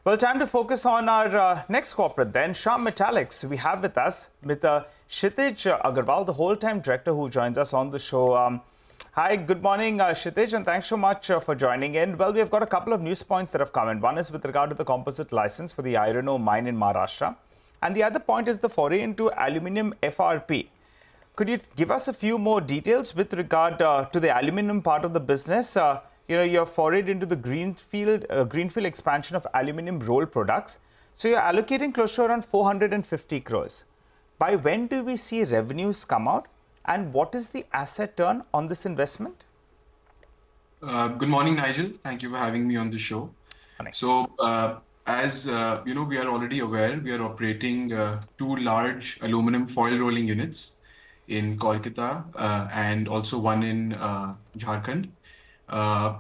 Well, time to focus on our next corporate then, Shyam Metallics. We have with us Kshitij Agarwal, the whole-time director who joins us on the show. Hi, good morning, Kshitij, and thanks so much for joining in. Well, we've got a couple of news points that have come in. One is with regard to the composite license for the iron ore mine in Maharashtra. And the other point is the foray into aluminium FRP. Could you give us a few more details with regard to the aluminium part of the business? You're forayed into the greenfield expansion of aluminium roll products. So you're allocating close to around 450 crores. By when do we see revenues come out? And what is the asset turn on this investment? Good morning, Nigel. Thank you for having me on the show. Morning. So, as we are already aware, we are operating two large aluminum foil rolling units in Kolkata and also one in Jharkhand.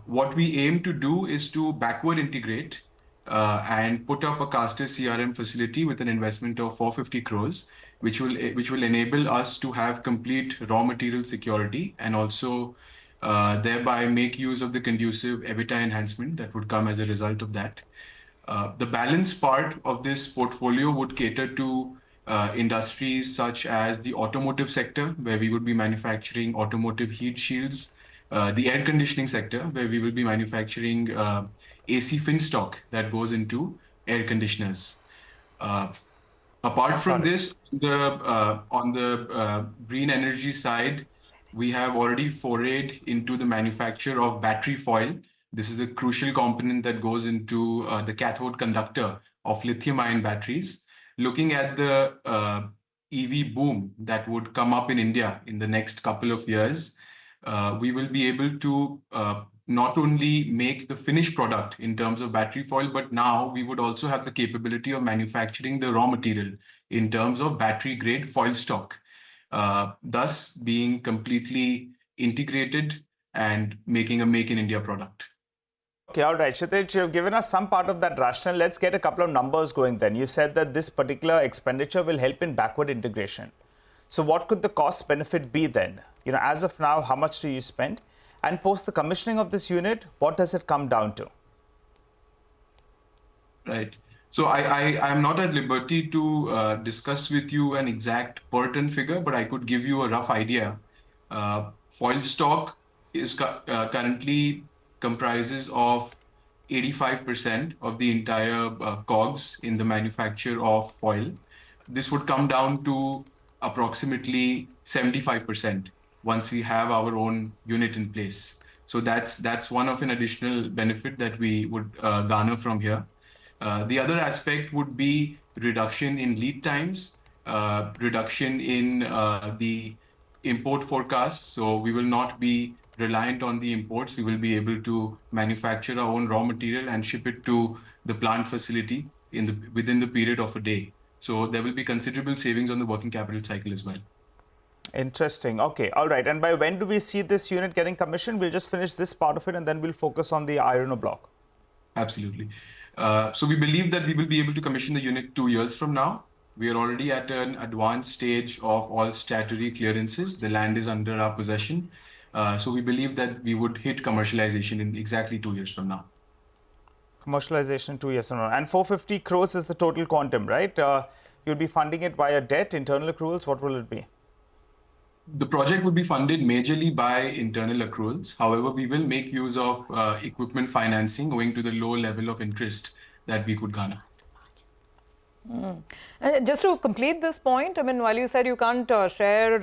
What we aim to do is to backward integrate and put up a caster CRM facility with an investment of 450 crores, which will enable us to have complete raw material security and also thereby make use of the conducive EBITDA enhancement that would come as a result of that. The balance part of this portfolio would cater to industries such as the automotive sector, where we would be manufacturing automotive heat shields, the air conditioning sector, where we will be manufacturing AC fin stock that goes into air conditioners. Apart from this, on the green energy side, we have already forayed into the manufacture of battery foil. This is a crucial component that goes into the cathode conductor of lithium-ion batteries. Looking at the EV boom that would come up in India in the next couple of years, we will be able to not only make the finished product in terms of battery foil, but now we would also have the capability of manufacturing the raw material in terms of battery grade foil stock, thus being completely integrated and making a Make in India product. Okay, all right, Kshitij, you've given us some part of that rationale. Let's get a couple of numbers going then. You said that this particular expenditure will help in backward integration. So what could the cost benefit be then? As of now, how much do you spend? And post the commissioning of this unit, what does it come down to? Right. So I am not at liberty to discuss with you an exact per ton figure, but I could give you a rough idea. Foil stock is currently comprises of 85% of the entire COGS in the manufacture of foil. This would come down to approximately 75% once we have our own unit in place. So that's one of an additional benefit that we would garner from here. The other aspect would be reduction in lead times, reduction in the import forecasts. So we will not be reliant on the imports. We will be able to manufacture our own raw material and ship it to the plant facility within the period of a day. So there will be considerable savings on the working capital cycle as well. Interesting. Okay. All right. And by when do we see this unit getting commissioned? We'll just finish this part of it and then we'll focus on the iron ore block. Absolutely. So we believe that we will be able to commission the unit 2 years from now. We are already at an advanced stage of all statutory clearances. The land is under our possession. So we believe that we would hit commercialization in exactly 2 years from now. Commercialization 2 years from now. And 450 crores is the total quantum, right? You'll be funding it via debt, internal accruals. What will it be? The project would be funded majorly by internal accruals. However, we will make use of equipment financing owing to the low level of interest that we could garner. And just to complete this point, I mean, while you said you can't share,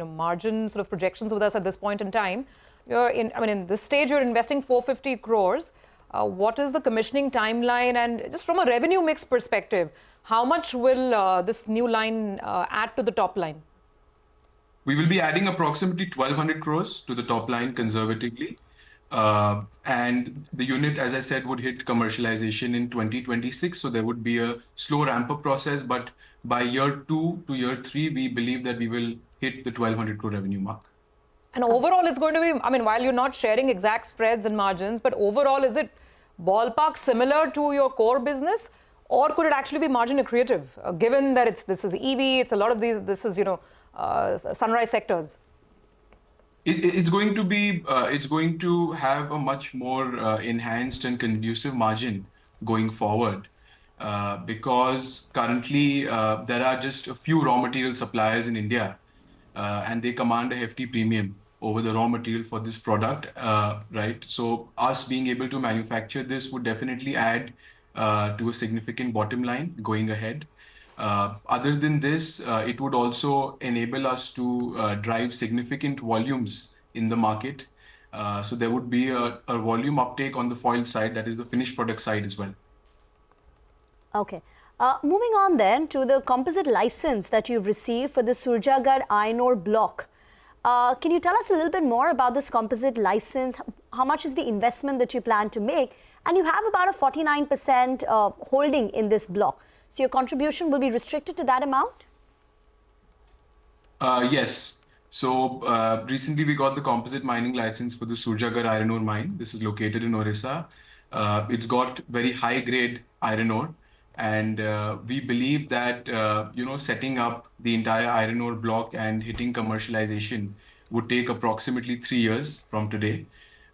margin sort of projections with us at this point in time, in this stage, you're investing 450 crores. What is the commissioning timeline? And just from a revenue mix perspective, how much will this new line add to the top line? We will be adding approximately 1,200 crores to the top line conservatively. And the unit, as I said, would hit commercialization in 2026. So there would be a slow ramp-up process. But by year 2 to year 3, we believe that we will hit the 1,200 crore revenue mark. And overall, it's going to be, while you're not sharing exact spreads and margins, but overall, is it ballpark similar to your core business? Or could it actually be margin accretive, given that this is EV, it's a lot of these, this is, sunrise sectors? It's going to have a much more enhanced and conducive margin going forward. because currently there are just a few raw material suppliers in India, and they command a hefty premium over the raw material for this product, right? So us being able to manufacture this would definitely add to a significant bottom line going ahead. Other than this, it would also enable us to drive significant volumes in the market. So there would be a volume uptake on the foil side, that is the finished product side as well. Okay. Moving on then to the composite license that you've received for the Surjagarh iron ore block. Can you tell us a little bit more about this composite license? How much is the investment that you plan to make? And you have about a 49% holding in this block. So your contribution will be restricted to that amount? Yes. So recently we got the composite mining license for the Surjagarh iron ore mine. This is located in Orissa. It's got very high grade iron ore. And we believe that, setting up the entire iron ore block and hitting commercialization would take approximately 3 years from today.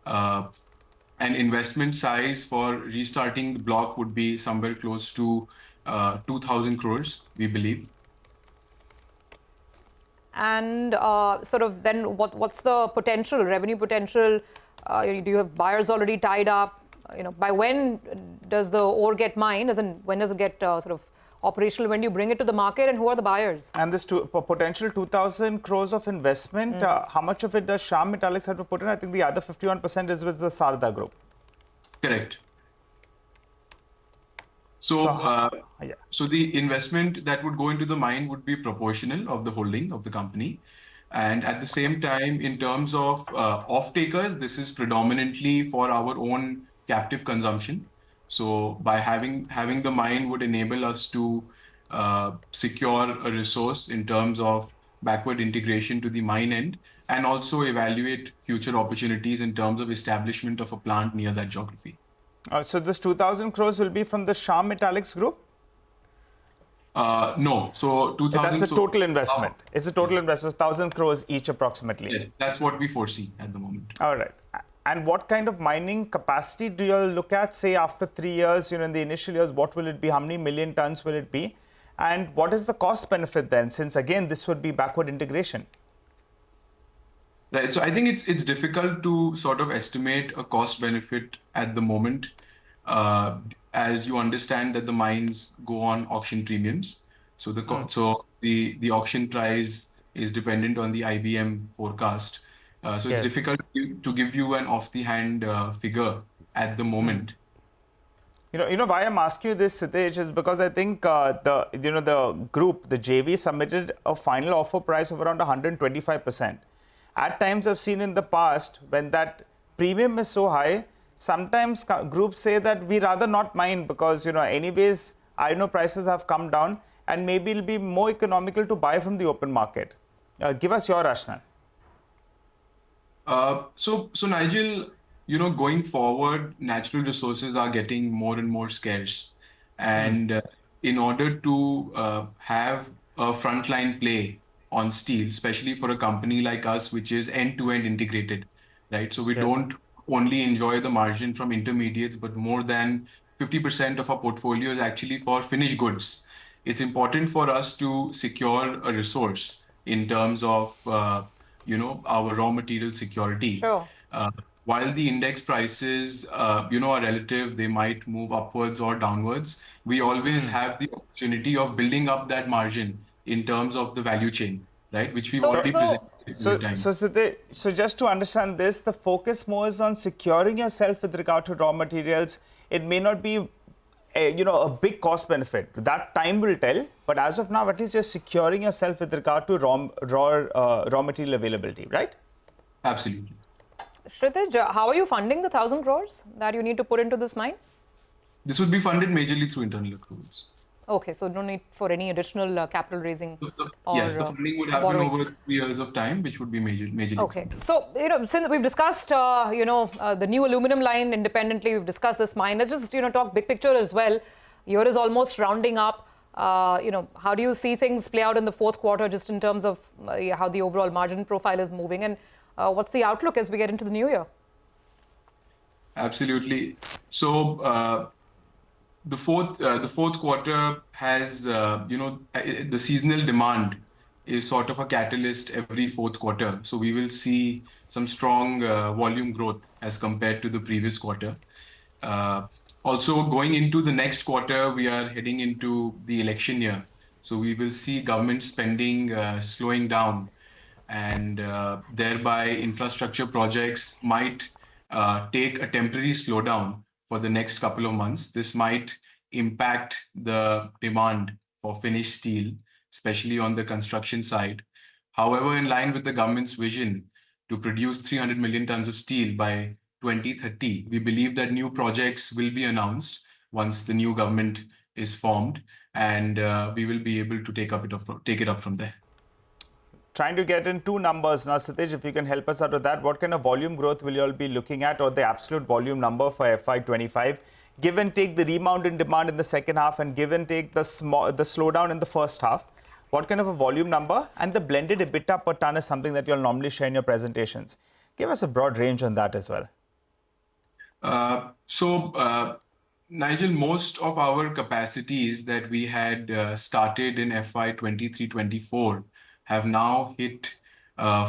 An investment size for restarting the block would be somewhere close to 2,000 crores, we believe. And sort of then what's the potential, revenue potential? Do you have buyers already tied up? By when does the ore get mined? As in, when does it get sort of operational? When do you bring it to the market, and who are the buyers? And this potential 2,000 crores of investment, how much of it does Shyam Metallics have to put in? I think the other 51% is with the Sarda Group. Correct. So the investment that would go into the mine would be proportional of the holding of the company. And at the same time, in terms of off-takers, this is predominantly for our own captive consumption. So by having the mine would enable us to secure a resource in terms of backward integration to the mine end, and also evaluate future opportunities in terms of establishment of a plant near that geography. So this 2,000 crores will be from the Shyam Metallics Group? No. So 2,000. That's a total investment. It's a total investment, 1,000 crores each approximately. Yeah, that's what we foresee at the moment. All right. And what kind of mining capacity do you look at, say, after 3 years, in the initial years, what will it be? How many million tons will it be? And what is the cost benefit then, since again, this would be backward integration? Right. So I think it's difficult to sort of estimate a cost benefit at the moment, as you understand that the mines go on auction premiums. So the auction price is dependent on the IBM forecast. So it's difficult to give you an off-the-hand figure at the moment. Why I'm asking you this, Sidej, is because I think the group, the JV, submitted a final offer price of around 125%. At times, I've seen in the past when that premium is so high, sometimes groups say that we rather not mine because anyways, iron ore prices have come down, and maybe it'll be more economical to buy from the open market. Give us your rationale. So Nigel, going forward, natural resources are getting more and more scarce. And in order to have a frontline play on steel, especially for a company like us, which is end-to-end integrated, right? So we don't only enjoy the margin from intermediates, but more than 50% of our portfolio is actually for finished goods. It's important for us to secure a resource in terms of our raw material security. Sure. While the index prices, are relative, they might move upwards or downwards. We always have the opportunity of building up that margin in terms of the value chain, right? Which we've already presented. So just to understand this, the focus more is on securing yourself with regard to raw materials. It may not be a big cost benefit. That time will tell. But as of now, at least you're securing yourself with regard to raw material availability, right? Absolutely. Kshitij, how are you funding the 1,000 crores that you need to put into this mine? This would be funded majorly through internal accruals. Okay, so no need for any additional capital raising. Yes, the funding would happen over 3 years of time, which would be majorly. Okay, so since we've discussed the new aluminum line independently, we've discussed this mine. Let's just talk big picture as well. Year is almost rounding up. How do you see things play out in the fourth quarter, just in terms of how the overall margin profile is moving, and what's the outlook as we get into the new year? Absolutely. So the fourth quarter has, the seasonal demand is sort of a catalyst every fourth quarter. So we will see some strong volume growth as compared to the previous quarter. Uh, Also, going into the next quarter, we are heading into the election year. So we will see government spending slowing down, and thereby infrastructure projects might take a temporary slowdown for the next couple of months. This might impact the demand for finished steel, especially on the construction side. However, in line with the government's vision to produce 300 million tons of steel by 2030, we believe that new projects will be announced once the new government is formed, and we will be able to take it up from there. Trying to get in two numbers now, Satish, if you can help us out with that. What kind of volume growth will you all be looking at, or the absolute volume number for FY25? Give and take the rebound in demand in the second half, and give and take the slowdown in the first half. What kind of a volume number? And the blended EBITDA per ton is something that you'll normally share in your presentations. Give us a broad range on that as well. Nigel, most of our capacities that we had started in FY 23-24 have now hit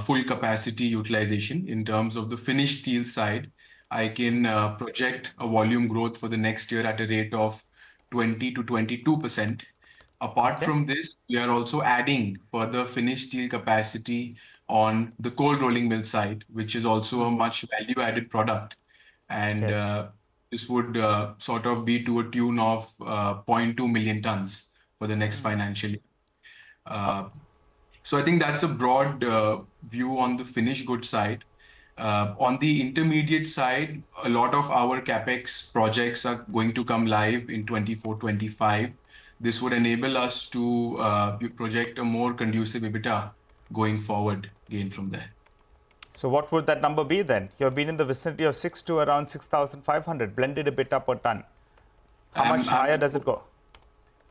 full capacity utilization. In terms of the finished steel side, I can project a volume growth for the next year at a rate of 20 to 22%. Apart from this, we are also adding further finished steel capacity on the cold rolling mill side, which is also a much value-added product. And this would sort of be to a tune of 0.2 million tons for the next financial year. So I think that's a broad view on the finished goods side. On the intermediate side, a lot of our capex projects are going to come live in 24-25. This would enable us to project a more conducive EBITDA going forward again from there. So what would that number be then? You've been in the vicinity of 6 to around 6,500 blended EBITDA per ton. How much higher does it go?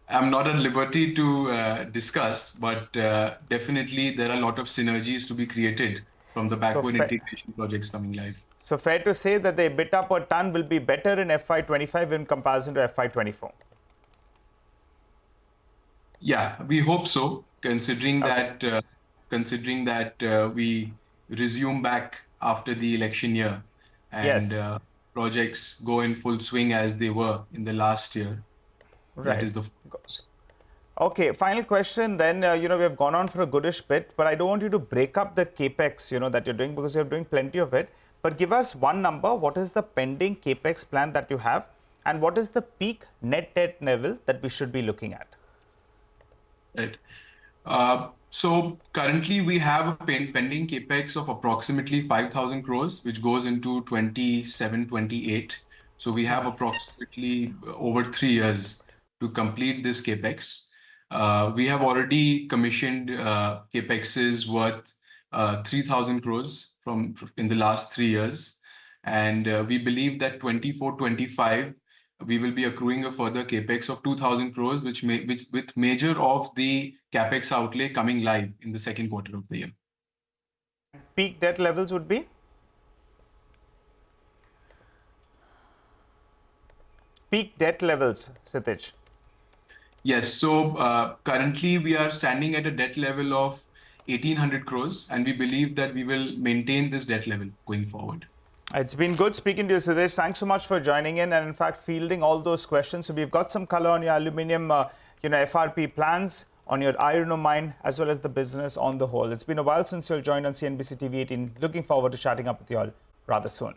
I'm not at liberty to discuss, but definitely there are a lot of synergies to be created from the backward integration projects coming live. So fair to say that the EBITDA per ton will be better in FY25 in comparison to FY24? Yeah, we hope so, considering that we resume back after the election year, and projects go in full swing as they were in the last year. Right. That is the focus. Okay, final question then. We have gone on for a goodish bit, but I don't want you to break up the capex, that you're doing, because you're doing plenty of it. But give us one number. What is the pending capex plan that you have, and what is the peak net debt level that we should be looking at? Right. So currently we have a pending capex of approximately 5,000 crores, which goes into 27-28. So we have approximately over 3 years to complete this capex. We have already commissioned capexes worth 3,000 crores in the last 3 years, and we believe that 24-25 we will be accruing a further capex of 2,000 crores, with major of the capex outlay coming live in the second quarter of the year. Peak debt levels would be? Peak debt levels, Satish. Yes, so currently we are standing at a debt level of 1,800 crores, and we believe that we will maintain this debt level going forward. It's been good speaking to you, Satish. Thanks so much for joining in and, in fact, fielding all those questions. So we've got some color on your aluminium, FRP plans, on your iron ore mine, as well as the business on the whole. It's been a while since you joined on CNBC TV 18. Looking forward to chatting up with you all rather soon.